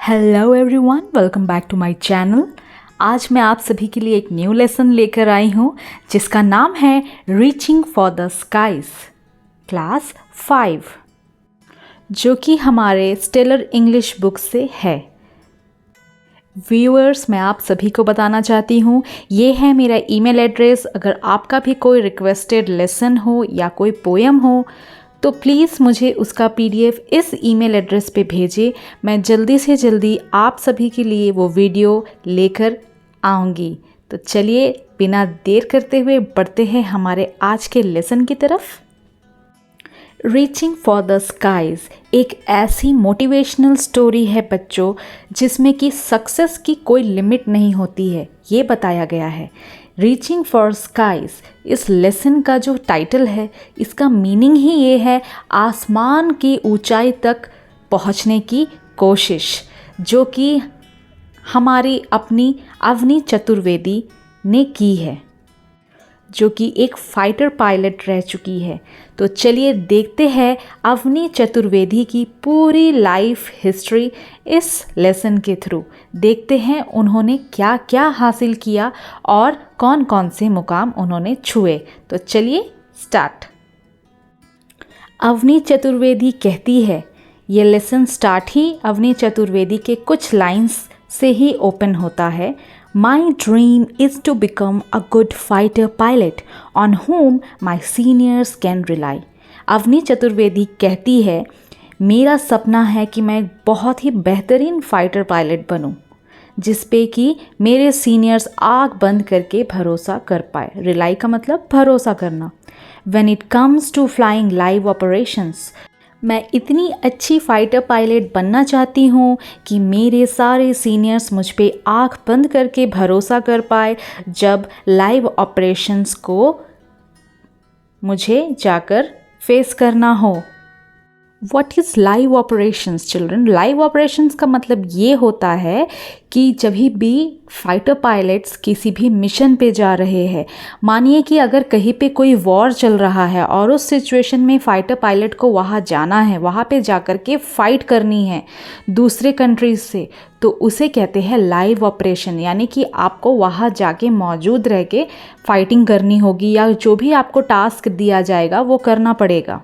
Hello everyone, welcome back to my channel. आज मैं आप सभी के लिए एक न्यू लेसन लेकर आई हूँ जिसका नाम है reaching for the skies, class 5, जो कि हमारे स्टेलर इंग्लिश बुक से है। व्यूअर्स, मैं आप सभी को बताना चाहती हूँ, ये है मेरा ईमेल एड्रेस। अगर आपका भी कोई रिक्वेस्टेड लेसन हो या कोई पोएम हो तो प्लीज़ मुझे उसका PDF इस ईमेल एड्रेस पे भेजें। मैं जल्दी से जल्दी आप सभी के लिए वो वीडियो लेकर आऊँगी। तो चलिए बिना देर करते हुए बढ़ते हैं हमारे आज के लेसन की तरफ। रीचिंग फॉर द स्काईज एक ऐसी मोटिवेशनल स्टोरी है बच्चों, जिसमें कि सक्सेस की कोई लिमिट नहीं होती है, ये बताया गया है। रीचिंग फॉर स्काईज इस लेसन का जो टाइटल है, इसका मीनिंग ही ये है आसमान की ऊंचाई तक पहुंचने की कोशिश, जो कि हमारी अपनी अवनी चतुर्वेदी ने की है, जो कि एक फाइटर पायलट रह चुकी है। तो चलिए देखते हैं अवनी चतुर्वेदी की पूरी लाइफ हिस्ट्री इस लेसन के थ्रू। देखते हैं उन्होंने क्या क्या हासिल किया और कौन कौन से मुकाम उन्होंने छुए। तो चलिए स्टार्ट। अवनी चतुर्वेदी कहती है, ये लेसन स्टार्ट ही अवनी चतुर्वेदी के कुछ लाइंस से ही ओपन होता है। My dream is to become a good fighter pilot on whom my seniors can rely. Avani Chaturvedi कहती है, मेरा सपना है कि मैं बहुत ही बेहतरीन फाइटर पायलट बनूं, जिस पे कि मेरे सीनियर्स आँख बंद करके भरोसा कर पाए। रिलाई का मतलब भरोसा करना। When it comes to flying live operations, मैं इतनी अच्छी फाइटर पायलट बनना चाहती हूँ कि मेरे सारे सीनियर्स मुझ पे आँख बंद करके भरोसा कर पाए जब लाइव ऑपरेशंस को मुझे जाकर फेस करना हो। What is live operations children? Live operations का मतलब ये होता है कि जब भी फाइटर पायलट्स किसी भी मिशन पे जा रहे हैं, मानिए कि अगर कहीं पे कोई वॉर चल रहा है और उस सिचुएशन में फाइटर पायलट को वहाँ जाना है, वहाँ पे जाकर के फाइट करनी है दूसरे कंट्रीज से, तो उसे कहते हैं लाइव ऑपरेशन। यानी कि आपको वहाँ जाके मौजूद रह के फाइटिंग करनी होगी, या जो भी आपको टास्क दिया जाएगा वो करना पड़ेगा।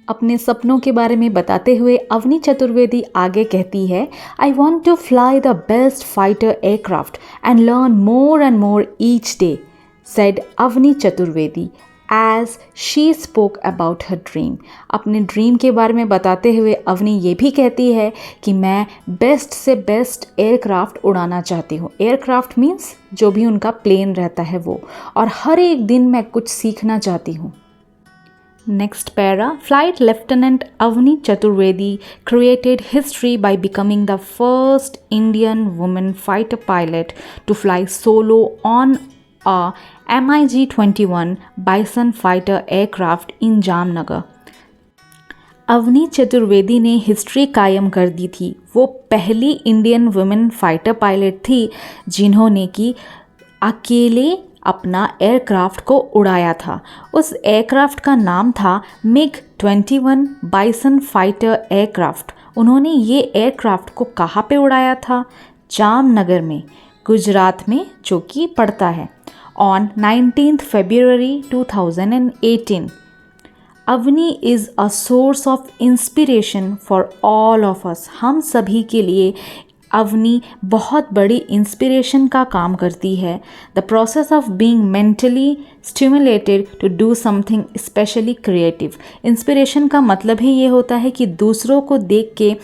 अपने सपनों के बारे में बताते हुए अवनी चतुर्वेदी आगे कहती है, I want to fly the best fighter aircraft and learn more and more each day, said Avani Chaturvedi as she spoke about her dream. अपने ड्रीम के बारे में बताते हुए अवनी ये भी कहती है कि मैं बेस्ट से बेस्ट एयरक्राफ्ट उड़ाना चाहती हूँ। एयरक्राफ्ट मीन्स जो भी उनका प्लेन रहता है वो, और हर एक दिन मैं कुछ सीखना चाहती हूँ। Next para, Flight Lieutenant Avni Chaturvedi created history by becoming the first Indian woman fighter pilot to fly solo on a MiG-21 Bison fighter aircraft in Jamnagar. Avani Chaturvedi ने हिस्ट्री कायम कर दी थी। वो पहली इंडियन वुमेन फाइटर पायलट थी जिन्होंने कि अकेले अपना एयरक्राफ्ट को उड़ाया था। उस एयरक्राफ्ट का नाम था MiG-21 बाइसन फाइटर एयरक्राफ्ट। उन्होंने ये एयरक्राफ्ट को कहाँ पे उड़ाया था? जामनगर में, गुजरात में, जो कि पड़ता है। On 19 February 2018। Avani is a source of inspiration for all of us. हम सभी के लिए अवनी बहुत बड़ी इंस्पिरेशन का काम करती है। The process of being mentally stimulated to do something specially creative. Inspiration का मतलब ही ये होता है कि दूसरों को देख के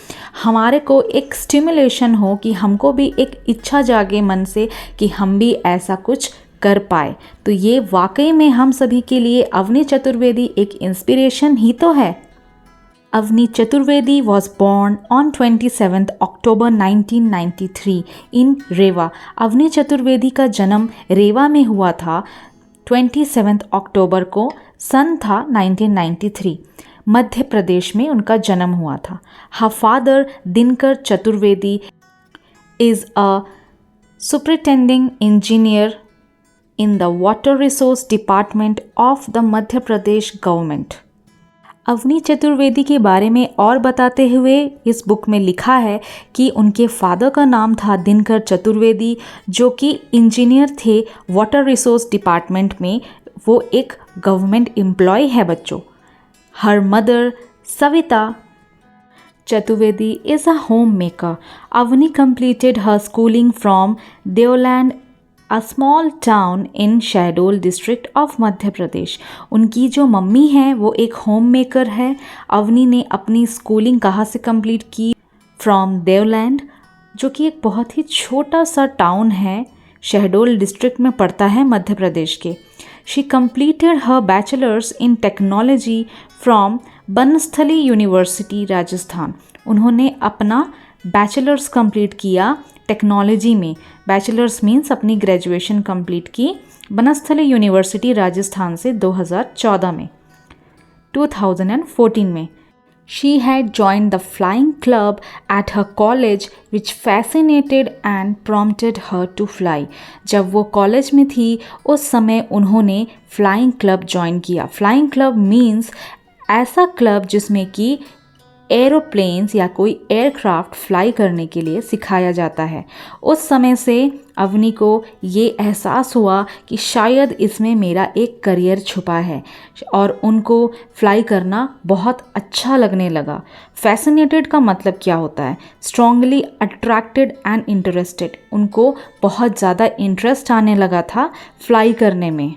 हमारे को एक स्टिमुलेशन हो, कि हमको भी एक इच्छा जागे मन से कि हम भी ऐसा कुछ कर पाए। तो ये वाकई में हम सभी के लिए अवनी चतुर्वेदी एक इंस्पिरेशन ही तो है। Avni Chaturvedi was born on 27th October 1993 in रेवा। अवनी चतुर्वेदी का जन्म रेवा में हुआ था 27 अक्टूबर को। सन था 1993। मध्य प्रदेश में उनका जन्म हुआ था। Her father Dinkar Chaturvedi is a superintending engineer in the water resource department of the Madhya Pradesh government. Avani Chaturvedi के बारे में और बताते हुए इस बुक में लिखा है कि उनके फादर का नाम था दिनकर चतुर्वेदी, जो कि इंजीनियर थे वाटर रिसोर्स डिपार्टमेंट में। वो एक गवर्नमेंट एम्प्लॉय है बच्चों। Her mother Savita Chaturvedi is a home maker. Avani completed her schooling from Deolond, a small town in Shahdol district of Madhya Pradesh. उनकी जो मम्मी है वो एक होम मेकर है। अवनी ने अपनी स्कूलिंग कहाँ से कंप्लीट की? फ्रॉम देवलैंड, जो कि एक बहुत ही छोटा सा टाउन है, शहडोल डिस्ट्रिक्ट में पड़ता है मध्य प्रदेश के। She completed her bachelors in technology from Banasthali university Rajasthan. उन्होंने अपना बैचलर्स कंप्लीट किया टेक्नोलॉजी में। बैचलर्स मीन्स अपनी ग्रेजुएशन कंप्लीट की बनस्थली यूनिवर्सिटी राजस्थान से 2014 में। 2014 में She had joined the flying club at her college which fascinated and prompted her to fly. जब वो कॉलेज में थी उस समय उन्होंने फ्लाइंग क्लब ज्वाइन किया। फ्लाइंग क्लब मीन्स ऐसा क्लब जिसमें कि एरोप्लेन्स या कोई एयरक्राफ्ट फ्लाई करने के लिए सिखाया जाता है। उस समय से अवनी को ये एहसास हुआ कि शायद इसमें मेरा एक करियर छुपा है और उनको फ्लाई करना बहुत अच्छा लगने लगा। फैसिनेटेड का मतलब क्या होता है? Strongly attracted and interested. उनको बहुत ज़्यादा इंटरेस्ट आने लगा था फ्लाई करने में।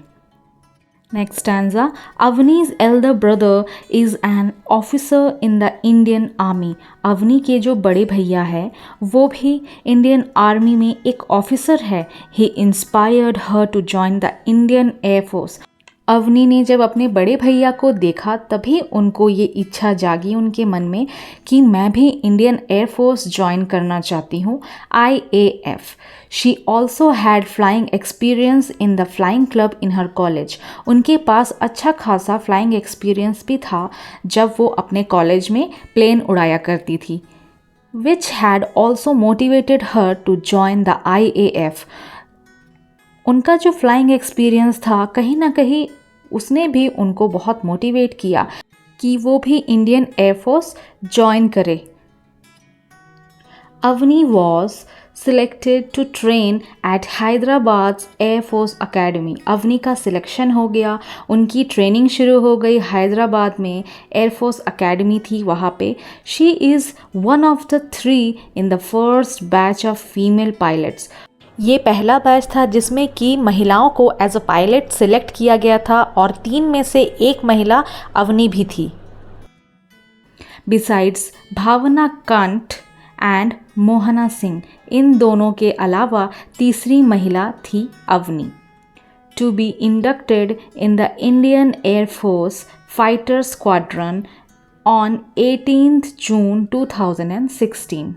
Next stanza. Avni's elder brother is an officer in the Indian Army. Avani के जो बड़े भैया है वो भी इंडियन आर्मी में एक ऑफिसर है। He inspired her to join the Indian Air Force. Avani ने जब अपने बड़े भैया को देखा तभी उनको ये इच्छा जागी उनके मन में कि मैं भी इंडियन एयरफोर्स ज्वाइन करना चाहती हूँ, IAF। She also had flying experience in the flying club in her college. उनके पास अच्छा खासा फ्लाइंग एक्सपीरियंस भी था जब वो अपने कॉलेज में प्लेन उड़ाया करती थी। Which had also motivated her to join the IAF। उनका जो फ्लाइंग एक्सपीरियंस था कहीं ना कहीं उसने भी उनको बहुत मोटिवेट किया कि वो भी इंडियन एयरफोर्स ज्वाइन करे। Avani was selected to train at Hyderabad air force academy. Avani का सिलेक्शन हो गया, उनकी ट्रेनिंग शुरू हो गई। हैदराबाद में एयरफोर्स अकेडमी थी वहाँ पे। She is one of the 3 in the first batch of female pilots. ये पहला बैच था जिसमें कि महिलाओं को एज अ पायलट सिलेक्ट किया गया था और 3 में से 1 महिला अवनी भी थी। बिसाइड्स भावना कंठ एंड मोहना सिंह, इन दोनों के अलावा तीसरी महिला थी Avani. To be inducted in the Indian air force fighter squadron on 18 June 2016।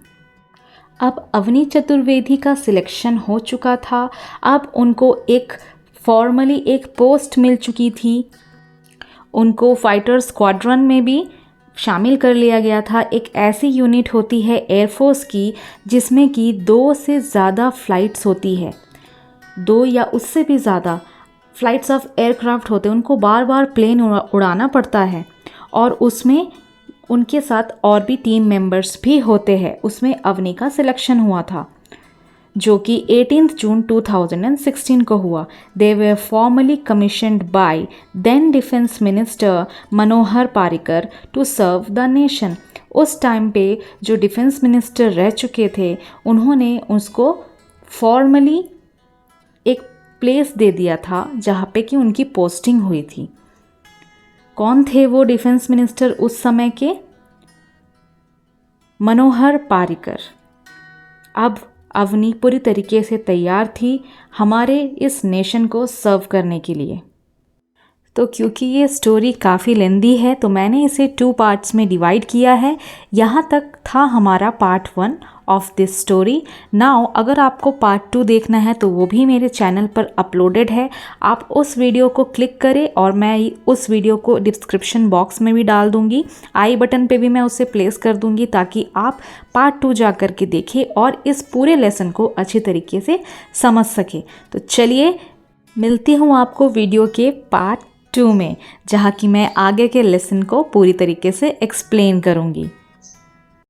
अब अवनी चतुर्वेदी का सिलेक्शन हो चुका था। अब उनको एक फॉर्मली एक पोस्ट मिल चुकी थी। उनको फाइटर स्क्वाड्रन में भी शामिल कर लिया गया था। एक ऐसी यूनिट होती है एयरफोर्स की जिसमें कि 2 से ज़्यादा फ़्लाइट्स होती है, 2 या उससे भी ज़्यादा फ़्लाइट्स ऑफ एयरक्राफ्ट होते हैं। उनको बार बार प्लेन उड़ाना पड़ता है और उसमें उनके साथ और भी टीम मेंबर्स भी होते हैं। उसमें अवनी का सिलेक्शन हुआ था जो कि 18 जून 2016 को हुआ। They were formally commissioned by then defence minister Manohar Parrikar to serve the nation. उस टाइम पे जो डिफेंस मिनिस्टर रह चुके थे उन्होंने उसको फॉर्मली एक प्लेस दे दिया था जहाँ पे कि उनकी पोस्टिंग हुई थी। कौन थे वो डिफेंस मिनिस्टर उस समय के? मनोहर पारिकर। अब अवनी पूरी तरीके से तैयार थी हमारे इस नेशन को सर्व करने के लिए। तो क्योंकि ये स्टोरी काफ़ी लेंदी है तो मैंने इसे 2 पार्ट्स में डिवाइड किया है। यहाँ तक था हमारा part 1 of this story. Now अगर आपको पार्ट 2 देखना है तो वो भी मेरे चैनल पर अपलोडेड है। आप उस वीडियो को क्लिक करें और मैं उस वीडियो को डिस्क्रिप्शन बॉक्स में भी डाल दूँगी। आई बटन पे भी मैं उसे प्लेस कर दूँगी ताकि आप पार्ट 2 जा कर के देखें और इस पूरे लेसन को अच्छी तरीके से समझ सकें। तो चलिए मिलती हूँ आपको वीडियो के पार्ट 2 में, जहाँ कि मैं आगे के लेसन को पूरी तरीके से एक्सप्लेन करूँगी।